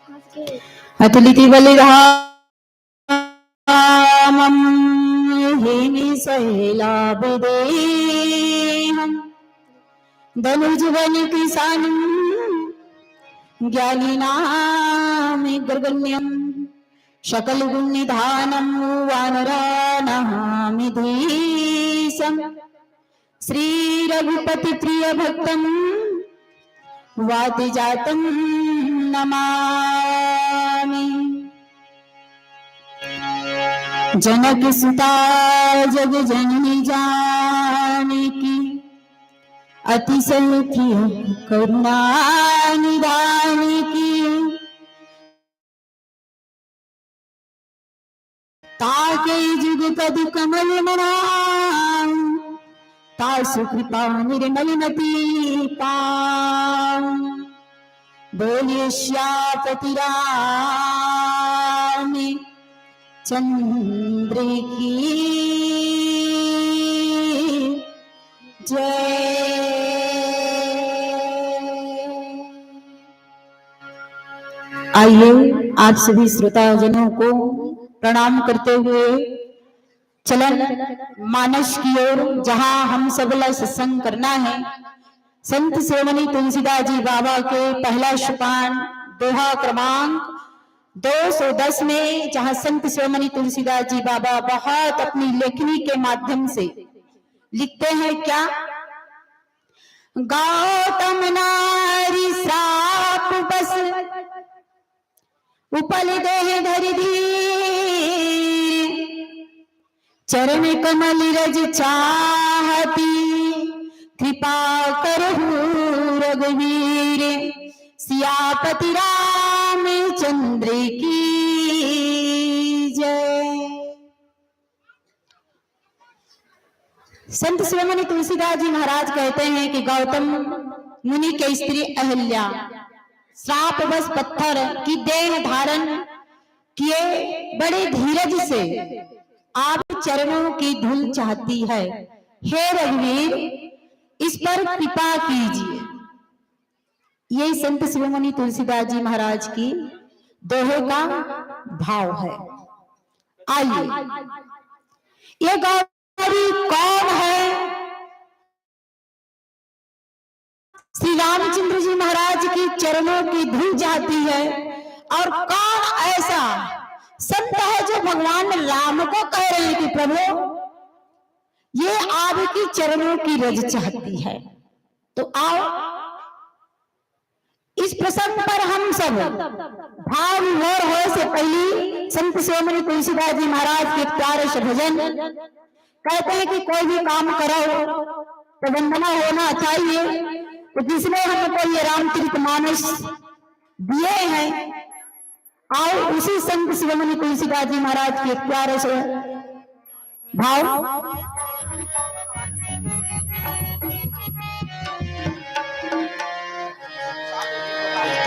अतुलिति बलिधामं हेनि सहेलाभिदेहं धनुर्जवनि किसानं ज्ञानिनामिग्रगण्यं शकलगुणनिधानं वानरानहामिधीशं श्रीरघुपति प्रियभक्तं वातिजातं नमामि। जनक सुता जग जननी जानकी अतिशय प्रिय करुणा निधान की ताके जुग कद कमल मनाऊं तासु कृपा निर्मल मति पाऊं। बोलिए श्यामपति रामचंद्र की जय। आइए आप सभी श्रोताजनों को प्रणाम करते हुए चलन मानस की ओर, जहां हम सब सत्संग करना है। संत शिरोमणि तुलसीदास जी बाबा के पहला सोपान दोहा क्रमांक 210 में, जहां संत शिरोमणि तुलसीदास जी बाबा बहुत अपनी लेखनी के माध्यम से लिखते हैं क्या? गौतम नारी श्राप बस उपल देह धरि धीर चरण कमल रज चाहती कृपा करहु रघुवीर। सियापति रामचंद्र की जय। संत शिरोमणि तुलसीदास जी महाराज कहते हैं कि गौतम मुनि के स्त्री अहिल्या श्राप बस पत्थर की देह धारण किए बड़े धीरज से आप चरणों की धूल चाहती है। हे रघुवीर, इस पर कृपा कीजिए। ये संत शिरोमणि तुलसीदास जी महाराज की दोहे का भाव है। आइए, ये गौरी कौन है? श्री रामचंद्र जी महाराज की चरणों की धूल जाती है। और कौन ऐसा संत है जो भगवान राम को कह रहे हैं कि प्रभु ये आपकी चरणों की रज चाहती है? तो आओ इस प्रसंग पर हम सब भाव विभोर हो से पहले संत शिरोमणि तुलसीदास जी महाराज के प्यारे से भजन कहते हैं कि कोई भी काम करो तो वंदना होना चाहिए। तो जिसने हमको ये रामचरितमानस दिए हैं, आओ उसी संत शिरोमणि तुलसीदास जी महाराज के प्यारे से भाव।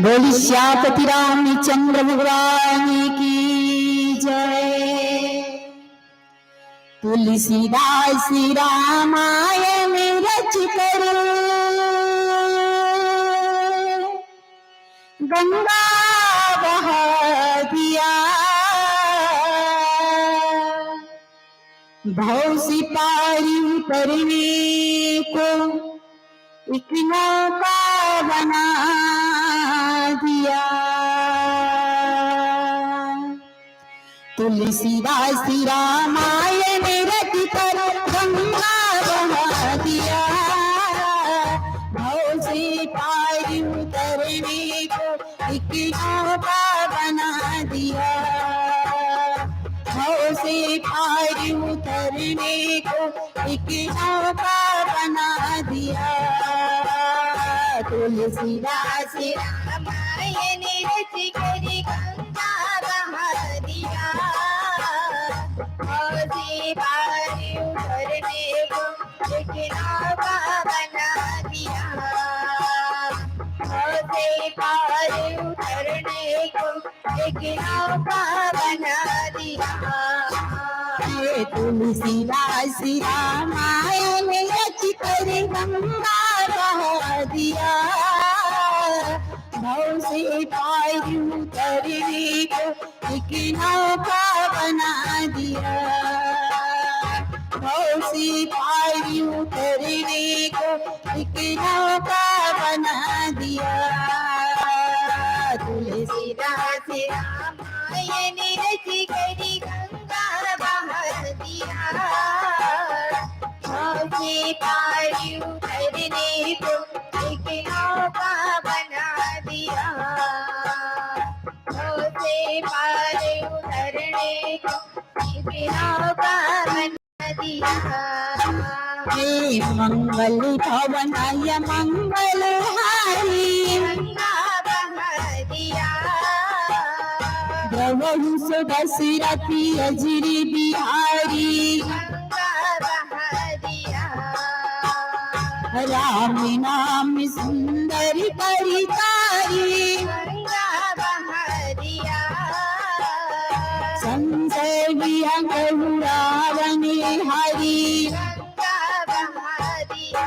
बोली श्यामपति रामचंद्र भगवान की जय। तुलसीदास रामायण रच कर गंगा बहा दिया, भव से पारी उतरने को एक नौका बना दिया। तुलसीदास रामायण रच कर गंगा बहा दिया, भव से पार उतरने को एक नौका बना दिया, भव से पार उतरने को एक नौका बना दिया। तुलसीदास रामायण रच कर गंगा बहा दिया, भव से पार उतरने को एक नौका बना दिया, भव से पार उतरने को एक नौका बना दिया। तुलसीदास रामायण रच कर गंगा बहा दिया, भव से पार उतर उतरने को एक नौका बना दिया। भव से पार उतरने को एक नौका बना दिया। तुलसीदास रामायण रच करी गंगा बहा दिया। भव से पार उतरने को एक नौका बना दिया। भव से पार उतरने को एक नौका बना दिया। हे मंगल भवनाय मंगल हारी गंगा बहा दिया। द्रवहु सो दशरथी अजरी बिहारी गंगा बहा दिया। राम नाम सुंदर परितारी गंगा बहा दिया। संशय विहंग रावण हरि गंगा बहा दिया।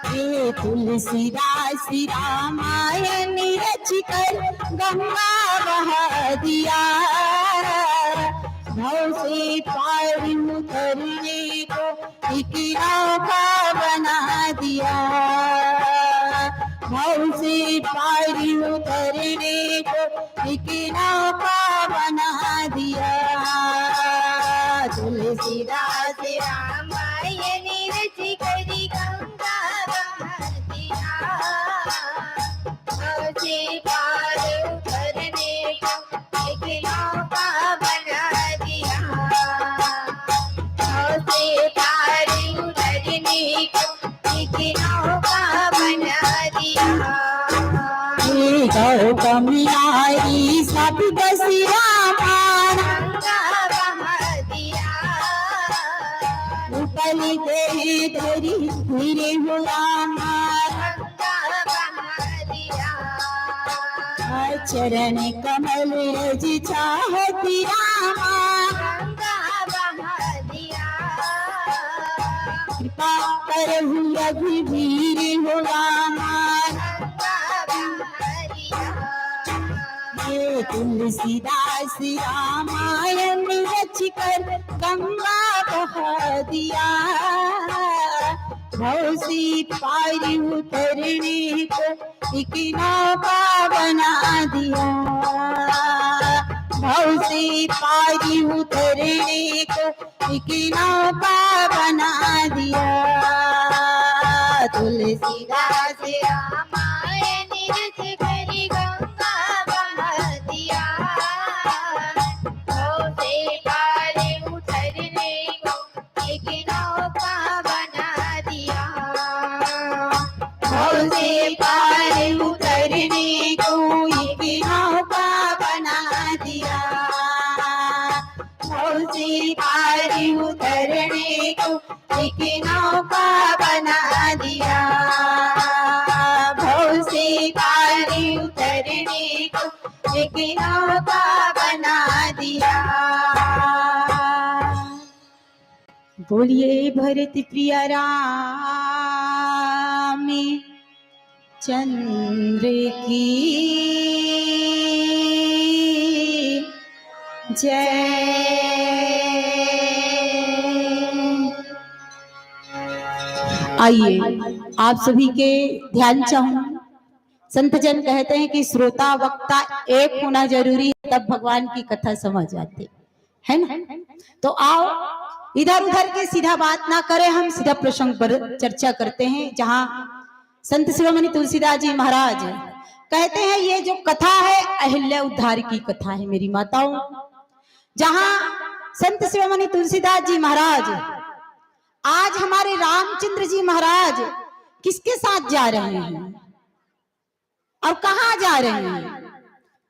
हे तुलसीदास रामायण रच कर गंगा बहा दिया। भव से पार उतरने को एक नौका बना दिया। भव से पार उतरने को एक नौका बना दिया। तुलसीदास रामायण रच करी गंगा बहा दिया। भव से पार उतरने को एक नौका बना दिया। भव से पार उतरने को एक नौका बना दिया। गौतम नारी सब दशरामा गंगा बहा दिया। उपल दे धरी धीरे हुआमा गंगा बहा दिया। चरण कमल रज चाहती रामा गंगा बहा दिया। कृपा करहु रघुवीर हुआमा तुलसीदास रामायण रच कर गंगा बहा दिया। भव से पार उतरने को एक नौका बना दिया। भव से पार उतरने को एक नौका बना दिया। तुलसीदास रामायण रच करी गंगा बहा दिया। भव से पार उतरने को एक नौका बना दिया। भव से पार उतरने को एक नौका बना दिया। भव से पार उतरने को एक नौका बना दिया। भव से पार उतरने को एक नौका बना दिया। बोलिए भरत प्रिय राम चंद्र की जय। आइए आप सभी के ध्यान चाहूं। संत जन कहते हैं कि श्रोता वक्ता एक होना जरूरी है, तब भगवान की कथा समझ आती है ना। तो आओ इधर उधर के सीधा बात ना करें, हम सीधा प्रसंग पर चर्चा करते हैं। जहां संत शिरोमणि तुलसीदास जी महाराज कहते हैं ये जो कथा है अहिल्या उद्धार की कथा है मेरी माताओं। जहां संत शिरोमणि तुलसीदास जी महाराज आज हमारे रामचंद्र जी महाराज किसके साथ जा रहे हैं और कहां जा रहे हैं?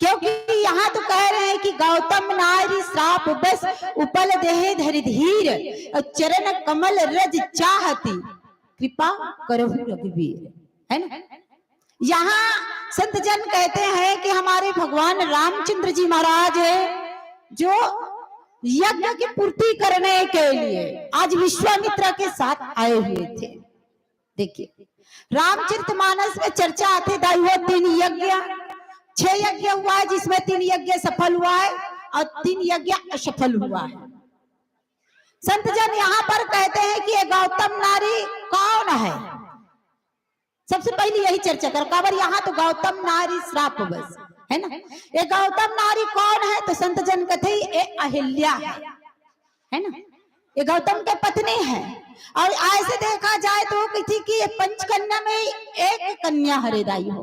क्योंकि यहाँ तो कह रहे हैं कि गौतम नारी श्राप बस उपल देह धरि धीर और चरण कमल रज चाहती कृपा करहु रघुवीर, है ना। यहाँ संत जन कहते हैं कि हमारे भगवान रामचंद्र जी महाराज है जो यज्ञ की पूर्ति करने के लिए आज विश्वामित्र के साथ आए हुए थे। देखिए रामचरितमानस में चर्चा आती दैवोद्दीन यज्ञ, 6 यज्ञ हुआ है, जिसमें 3 यज्ञ सफल हुआ है और 3 यज्ञ असफल हुआ है। संत जन यहाँ पर कहते हैं कि ये गौतम नारी कौन है। सबसे पहले यही चर्चा कर, काबर यहाँ तो गौतम नारी श्राप बस है ना। ये गौतम नारी कौन है, तो संत जन कहते ये अहिल्या है ना, ये गौतम के पत्नी है। और ऐसे देखा जाए तो किसी की ये पंचकन्या में एक कन्या हरिदाई हो,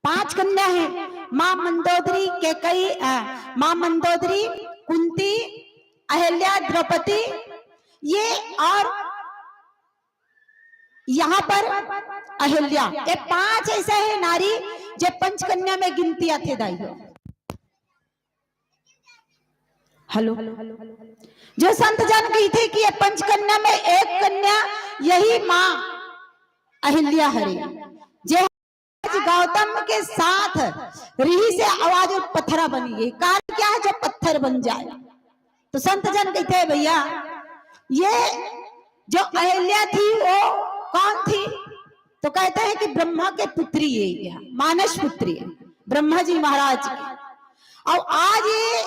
5 कन्या है, मां मंदोदरी, कैकेयी, मां मंदोदरी, कुंती, अहिल्या, द्रौपदी, ये और यहाँ पर अहिल्या, ये 5 ऐसे है नारी जो पंचकन्या में गिनती थे दाई हो। हेलो, जो संत जन कही थे कि ये पंचकन्या में एक कन्या यही मां अहिल्या हरि, जो गौतम के साथ रीही से आवाज और पत्थरा बनी है। कारण क्या है, जो पत्थर बन जाए। तो संत जन कहते हैं भैया ये जो अहिल्या थी वो कौन थी, तो कहते हैं कि ब्रह्मा के पुत्री है, मानस पुत्री है ब्रह्मा जी महाराज की। और आज ये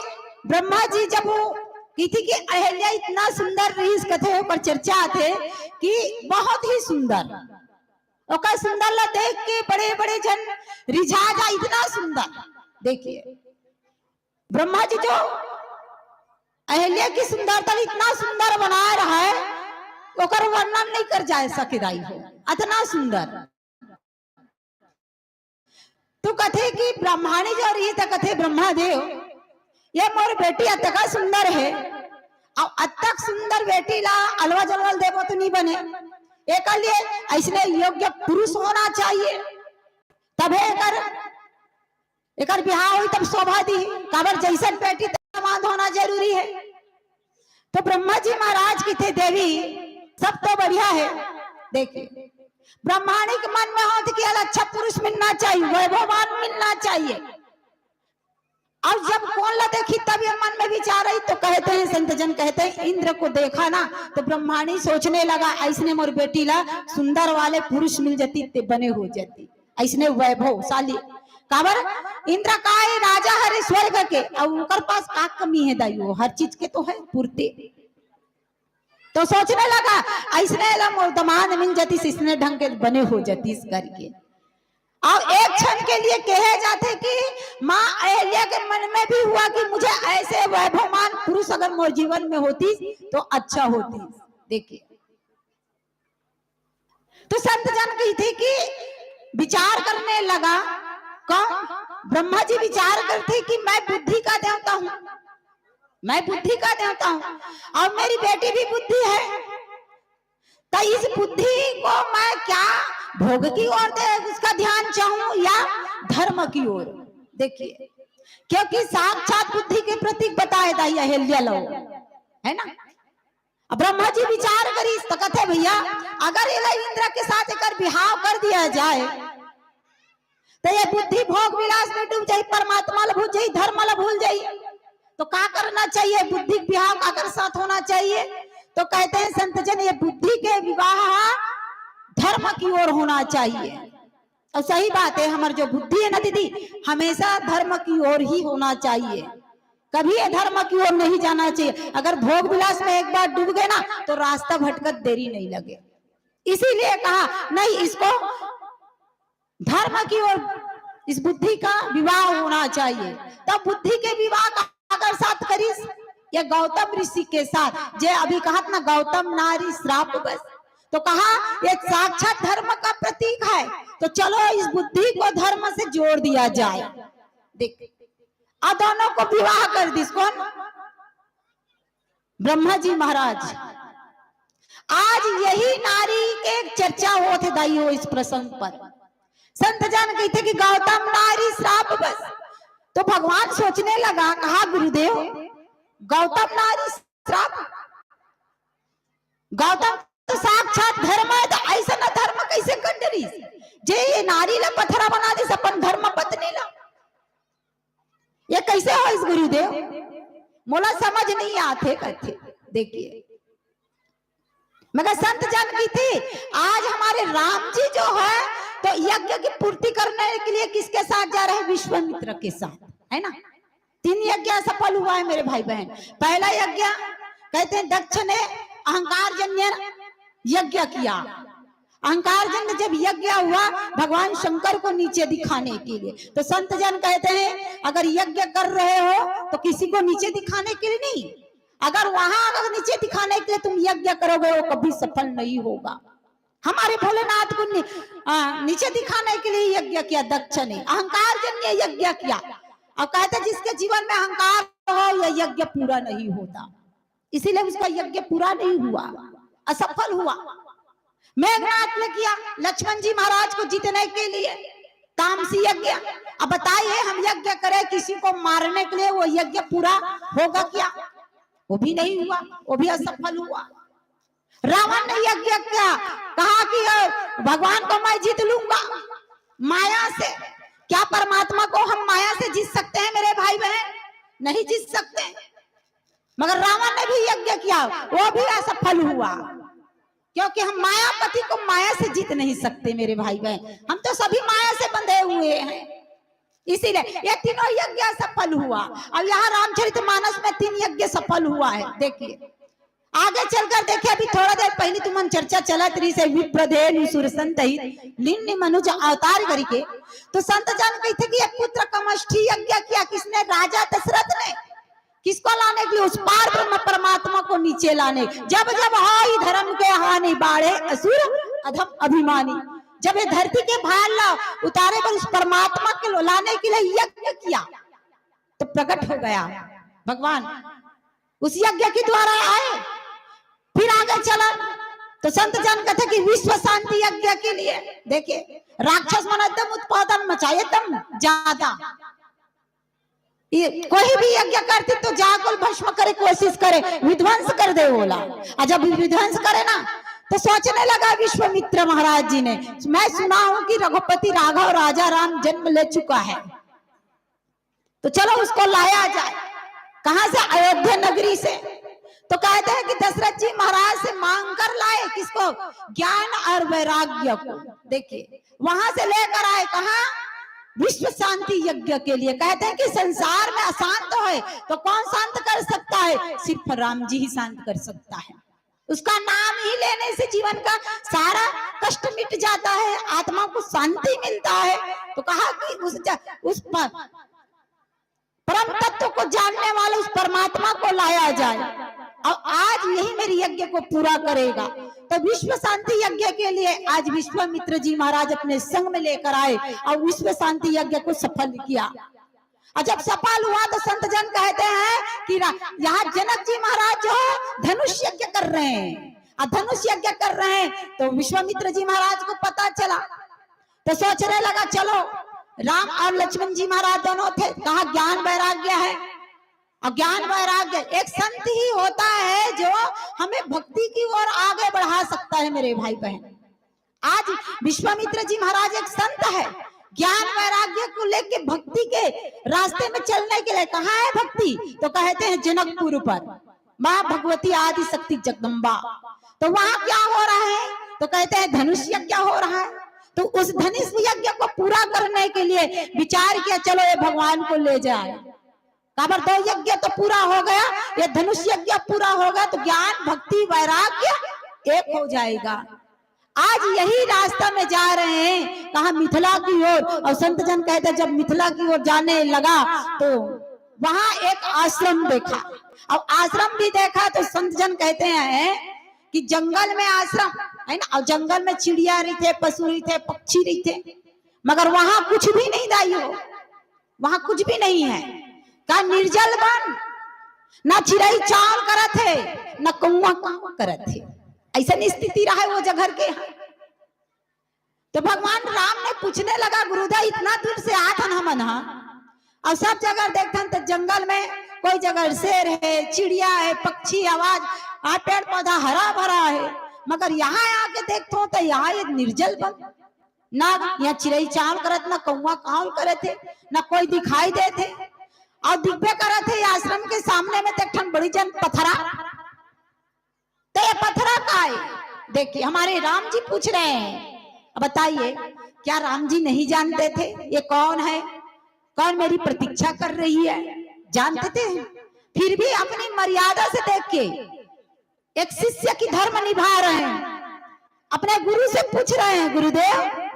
ब्रह्मा जी जब वो थी कि अहिल्या इतना सुंदर रीस कथे पर चर्चा थे कि बहुत ही सुंदर, ओका सुंदर ला देख के बड़े बड़े जन रिझा जा, इतना सुंदर। देखिए ब्रह्मा जी जो अहिल्या की सुंदरता इतना सुंदर बना रहा है, ओकर वर्णन नहीं कर जा सकेदाई हो, इतना सुंदर। तो कथे कि ब्रह्माणी जो रही था, कथे ब्रह्मा देव ये मोर बेटी अतका सुंदर है, और अतक सुंदर बेटी ला अलवा जलवल देवो तो नहीं बने, एक लिए ऐसने योग्य पुरुष होना चाहिए, तबे एकर बिहार हुई तब शोभा दी, काबर जैसन बेटी दामाद होना जरूरी है। तो ब्रह्मा जी महाराज की थे देवी सब तो बढ़िया है। देखिए ब्रह्मांडिक मन में हो कि अच्छा पुरुष मिलना चाहिए, वैभववान मिलना चाहिए। और जब कौन ला देखी तब ये मन में विचार आई, तो कहते हैं संत जन कहते हैं इंद्र को देखा ना तो ब्रह्मांडी सोचने लगा ऐसने मोर बेटी ला सुंदर वाले पुरुष मिल जाती ते बने हो जाती, ऐसने वैभवशाली। काबर इंद्र का है राजा हरे स्वर्ग के, और उनके पास का कमी है दाइयो, हर चीज के तो है पूर्ति। तो सोचने लगा ऐसने मोर दमाद मिल जाती, इसने ढंग के बने हो जाती इस करके। और एक क्षण के लिए कहे जाते कि माँ अहिल्या के मन में भी हुआ कि मुझे ऐसे वैभवमान पुरुष अगर मोर जीवन में होती तो अच्छा होती। देखिए तो संत जन कही थी कि विचार करने लगा, कौन ब्रह्मा जी विचार करते कि मैं बुद्धि का देवता हूं, मैं बुद्धि का देवता हूं और मेरी बेटी भी बुद्धि है, तो इस बुद्धि को मैं क्या भोग की ओर दे उसका ध्यान चाहूं या धर्म की ओर। देखिए क्योंकि साक्षात बुद्धि के प्रतीक बताए दाई अहिल्या लो है ना। अब ब्रह्मा जी विचार करी तो कहते भैया अगर ये इंद्र के साथ एक बिहाव कर दिया जाए तो ये बुद्धि भोग विलास में डूब जाए, परमात्मा ला भूल जाए, धर्म ला भूल जाए। तो क्या करना चाहिए, बुद्धि बिहाव काकर साथ होना चाहिए। तो कहते हैं संत जन ये बुद्धि के विवाह धर्म की ओर होना चाहिए। और सही बात है, हमारी जो बुद्धि है ना दीदी हमेशा धर्म की ओर ही होना चाहिए, कभी ये धर्म की ओर नहीं जाना चाहिए। अगर भोग विलास में एक बार डूब गए ना तो रास्ता भटकत देरी नहीं लगे। इसीलिए कहा नहीं, इसको धर्म की ओर इस बुद्धि का विवाह होना चाहिए। तब बुद्धि के विवाह का अगर साथ करीस ये गौतम ऋषि के साथ, जे अभी कहा ना गौतम नारी श्राप बस, तो कहा ये साक्षात धर्म का प्रतीक है, तो चलो इस बुद्धि को धर्म से जोड़ दिया जाए। देख आ दोनों को विवाह कर दी। कौन? ब्रह्मा जी महाराज। आज यही नारी के चर्चा होते दाई हो इस प्रसंग पर। संत जन कहते कि गौतम नारी श्राप बस, तो भगवान सोचने लगा, कहा गुरुदेव गौतम नारी श्राप, गौतम तो साक्षात धर्म है, तो ऐसा ना धर्म कैसे कर डरी जे ये नारी ला पथरा बना दी अपन धर्म पत्नी ला, ये कैसे हो इस गुरुदेव, मोला समझ नहीं आते कहते। देखिए मगर संत जन की थी आज हमारे राम जी जो है तो यज्ञ की पूर्ति करने के लिए किसके साथ जा रहे हैं? विश्वामित्र के साथ, है ना। 3 यज्ञ सफल हुआ है मेरे भाई बहन। पहला यज्ञ कहते हैं दक्ष ने अहंकार जन्य यज्ञ किया। अहंकार जन्य जब यज्ञ हुआ भगवान शंकर को नीचे दिखाने के लिए, तो संत जन कहते हैं अगर यज्ञ कर रहे हो तो किसी को नीचे दिखाने के लिए नहीं, अगर वहां नीचे दिखाने के लिए तुम यज्ञ करोगे वो कभी सफल नहीं होगा। हमारे भोलेनाथ को नीचे दिखाने के लिए यज्ञ किया दक्ष ने, अहंकार जन्य यज्ञ किया। और कहते जिसके जीवन में अहंकार हो यह यज्ञ पूरा नहीं होता, इसीलिए उसका यज्ञ पूरा नहीं हुआ, असफल हुआ। मेघनाथ ने किया लक्ष्मण जी महाराज को जीतने के लिए तामसी यज्ञ। अब बताइए हम यज्ञ करें किसी को मारने के लिए, वो यज्ञ पूरा होगा क्या? वो भी नहीं हुआ, वो भी असफल हुआ। रावण ने यज्ञ किया, कहा कि भगवान को मैं जीत लूंगा माया से। क्या परमात्मा को हम माया से जीत सकते हैं मेरे भाई बहन? नहीं जीत सकते। मगर रावण ने भी यज्ञ किया, वो भी असफल हुआ, क्योंकि हम मायापति को माया से जीत नहीं सकते मेरे भाई बहन। हम तो सभी माया से बंधे हुए हैं, इसीलिए ये तीनों यज्ञ सफल हुआ। अब यहाँ रामचरितमानस में 3 यज्ञ सफल हुआ है। देखिए आगे चलकर देखिए, अभी थोड़ा देर पहले तुमन चर्चा चला रही से विप्रधेनु सुर संत हित लिन्नि मनुज अवतार करके, तो संत जान कहते कि एक पुत्र कमष्ठी यज्ञ किया। किसने? राजा दशरथ ने। किसको लाने के लिए? उस पार ब्रह्म परमात्मा को नीचे लाने। जब जब हाई धर्म के हानि बाढ़े असुर अधम अभिमानी, जब ये धरती के भार ला उतारे पर उस परमात्मा के लाने के लिए यज्ञ किया, तो प्रकट हो गया भगवान, उस यज्ञ के द्वारा आए। फिर आगे चला तो संत जन कहते कि विश्व शांति यज्ञ के लिए देखिए, राक्षस मनोदम उत्पादन मचाए दम ज्यादा। कोई भी यज्ञ करती तो जाकुल भस्म करे, कोशिश करे, विध्वंस कर दे बोला। और जब विध्वंस करे ना तो सोचने लगा विश्वामित्र महाराज जी ने, मैं सुना हूं कि रघुपति राघव राजा राम जन्म ले चुका है, तो चलो उसको लाया जाए। कहां से? अयोध्या नगरी से। तो कहते हैं कि दशरथ जी महाराज से मांग कर लाए किसको? ज्ञान और वैराग्य को। देखिए वहां से लेकर आए कहा? विश्व शांति यज्ञ के लिए। कहते हैं कि संसार में अशांत है तो कौन शांत कर सकता है? सिर्फ राम जी ही शांत कर सकता है। उसका नाम ही लेने से जीवन का सारा कष्ट मिट जाता है, आत्मा को शांति मिलता है। तो कहा कि उस परम तत्व को जानने वाले उस परमात्मा को लाया जाए, और आज यही मेरी यज्ञ को पूरा करेगा। तो विश्व शांति यज्ञ के लिए आज विश्वामित्र जी महाराज अपने संग में लेकर आए और विश्व शांति यज्ञ को सफल किया। और जब सफल हुआ तो संत जन कहते हैं कि यहाँ जनक जी महाराज जो है धनुष यज्ञ कर रहे हैं, और धनुष यज्ञ कर रहे हैं तो विश्वामित्र जी महाराज को पता चला, तो सोचने लगा चलो राम और लक्ष्मण जी महाराज दोनों थे। कहा ज्ञान वैराग्य है, और ज्ञान वैराग्य एक संत ही होता है जो हमें भक्ति की ओर आगे बढ़ा सकता है मेरे भाई बहन। आज विश्वामित्र जी महाराज एक संत है, ज्ञान वैराग्य को लेके भक्ति के रास्ते में चलने के लिए। कहाँ है भक्ति? तो कहते हैं जनकपुर पर माँ भगवती आदि शक्ति जगदम्बा। तो वहां क्या हो रहा है? तो कहते हैं धनुष यज्ञ हो रहा है। तो उस धनुष यज्ञ को पूरा करने के लिए विचार किया चलो ये भगवान को ले जाए। काबर 2 यज्ञ तो पूरा हो गया, ये धनुष यज्ञ पूरा होगा तो ज्ञान भक्ति वैराग्य एक हो जाएगा। आज यही रास्ता में जा रहे हैं, कहा मिथिला की ओर। और संत जन कहते जब मिथिला की ओर जाने लगा तो वहां एक आश्रम देखा, और आश्रम भी देखा तो संत जन कहते हैं कि जंगल में आश्रम है ना, और जंगल में चिड़िया रही थे, पशु रही थे, पक्षी रही थे, मगर वहां कुछ भी नहीं दाइयो, वहां कुछ भी नहीं है। का निर्जल वन, ना चिड़ई चाल करत है, ना कौआ काव करत है, ऐसा स्थिति रहा है वो जगह के। तो भगवान राम ने पूछने लगा गुरुदेव इतना दूर से आथन हमन हा, और सब जगह देखथन तो जंगल में कोई जगह शेर है, चिड़िया है, पक्षी आवाज, पेड़ पौधा हरा भरा है, मगर यहाँ आके देखते तो यहाँ ये निर्जल वन, ना यहाँ चिड़ई चाल करत, ना कौआ काव करत है, ना कोई दिखाई देते। और दिव्य करत है आश्रम के सामने में देखन बड़ी जन पथरा, तो ये पथरा का है? देखिए हमारे राम जी पूछ रहे हैं, अब बताइए क्या राम जी नहीं जानते थे ये कौन है, कौन मेरी प्रतीक्षा कर रही है? जानते थे, फिर भी अपनी मर्यादा से देख के एक शिष्य की धर्म निभा रहे हैं। अपने गुरु से पूछ रहे हैं, गुरुदेव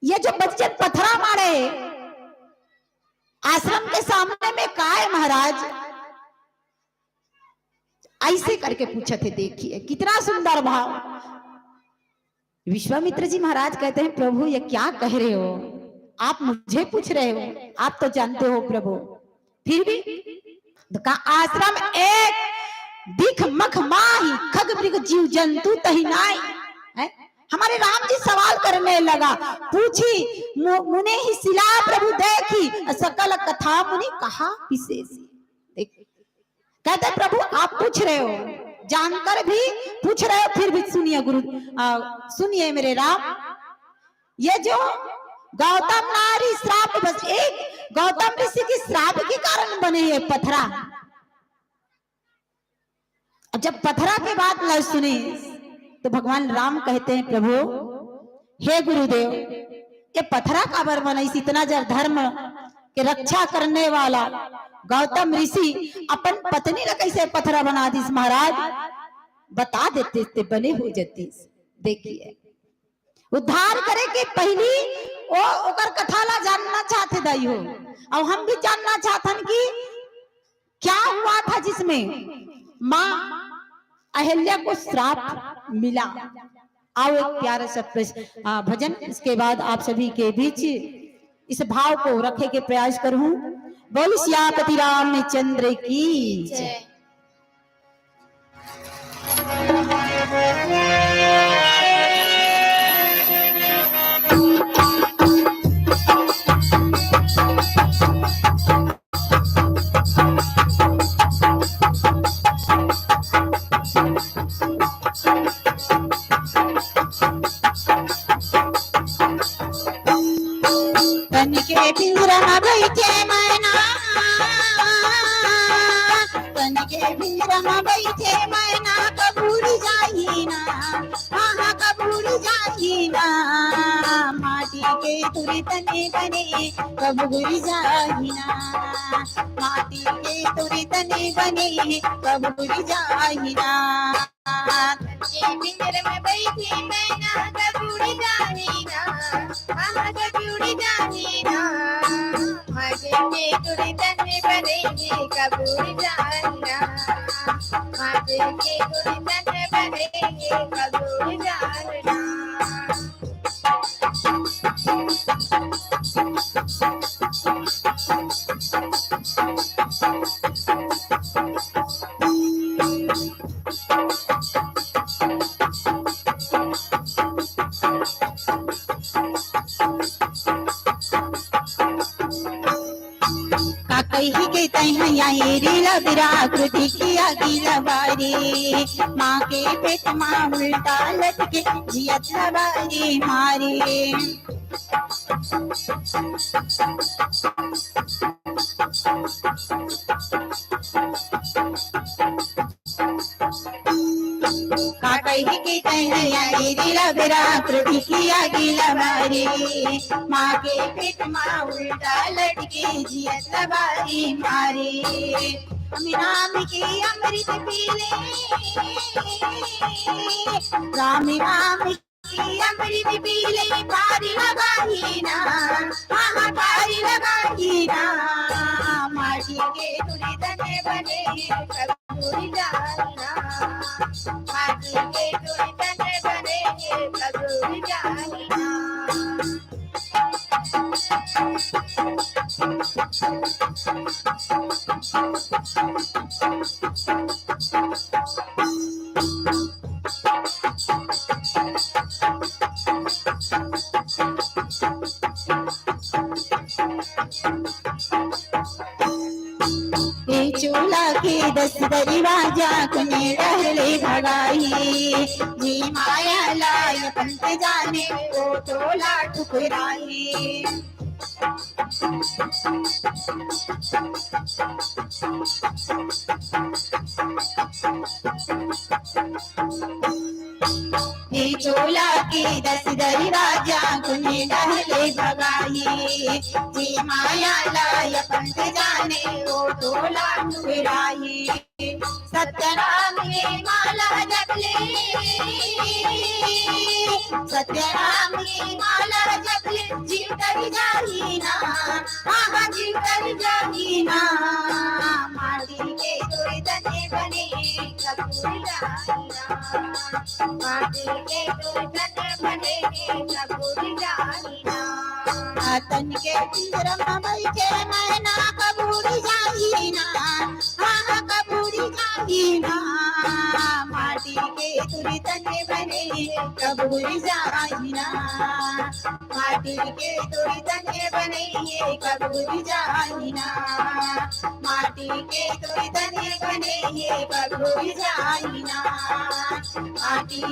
ये जो बच्चे पत्थरा मारे आश्रम के सामने में का है महाराज? ऐसे करके पूछे थे। देखिए कितना सुंदर भाव। विश्वामित्र जी महाराज कहते हैं, प्रभु ये क्या कह रहे हो? आप मुझे पूछ रहे हो, आप तो जानते हो प्रभु। फिर भी तो का आश्रम एक दिख मख माही खग मृग जीव जंतु तही नाई है? हमारे राम जी सवाल करने लगा, पूछी मुने ही शिला प्रभु देखी सकल कथा मुनि कहा विशेष। कहते प्रभु आप पूछ रहे हो, जानकर भी पूछ रहे हो, फिर भी सुनिए गुरु, सुनिए मेरे राम, ये जो गौतम नारी श्राप, बस एक गौतम ऋषि की श्राप के कारण बने ये पत्थरा। अब जब पत्थरा के बात न सुनी तो भगवान राम कहते हैं, प्रभु हे गुरुदेव ये पत्थरा का बर बना, इतना जब धर्म के रक्षा करने वाला गौतम ऋषि अपन पत्नी ने कैसे पत्थरा बना दी महाराज? बता देते थे बने हो जाती। देखिए उद्धार करे के पहली ओ ओकर कथा ला जानना चाहते दाई हो, और हम भी जानना चाहतन कि क्या हुआ था जिसमें माँ अहिल्या को श्राप मिला। आओ एक प्यारा सा भजन, इसके बाद आप सभी के बीच इस भाव को रखे के प्रयास करूं। बोल सियापति रामचंद्र की जय। तन के पिंजरा में बैठे मैना, तन के पिंजरा में बैठे मैना, कबूर जाही ना, हाँ कबूर जाही ना, माटी के तुरी तने बने कबूर जाही ना, माटी के तुरी तने बने कबूर जाही ना। के पिंजरे में बैठी मैना कबूर जाही ना, हाँ कबूर जाही ना, माटी के तुरी तने बने कबूर जाही ना, माटी के तुरी तने बने कबूर जाही ना। कही के कृति किया गिरवारी, माँ के पेट माँ उल्टा लटके जियत लबारी मारी। कही के कृति किया गिरवारी, माँ के पेट माँ उल्टा लटके जियत लबारी मारी। राम की अमृत पीले, राम राम की अमृत पीले, पारी लगाही ना, हाँ पारी लगाही ना, माटी के तुरी तने बने कबूर जाही ना, माटी के तुरी तने बने कबूर जाही ना। चूल्हा के 10 दरवाजा कुने रहले भगाई, जी माया लाय पंत जाने वो टोला ठुकराई। हे चोला के दशरथी राजा गुने डहले भगाई जे माया लाय पंथ जाने ओ तोला नुराई सत्यनाम ये माला जपले सत्यनाम ये माला जपले जीव कर जाही ना आहा जीव कर जाही ना माटी के तोय तने बने कपूर जाही ना माटी के तोय तने बने कपूर जाही ना तन के पिंजरा में बैठे नैना कपूर जाही ना आहा कपूर जाही ना माटी के तुरी तने बने कपूर जाही ना माटी के तुरी तने बने कपूर जाही ना माटी के तुरी तने बने कपूर जाही ना माटी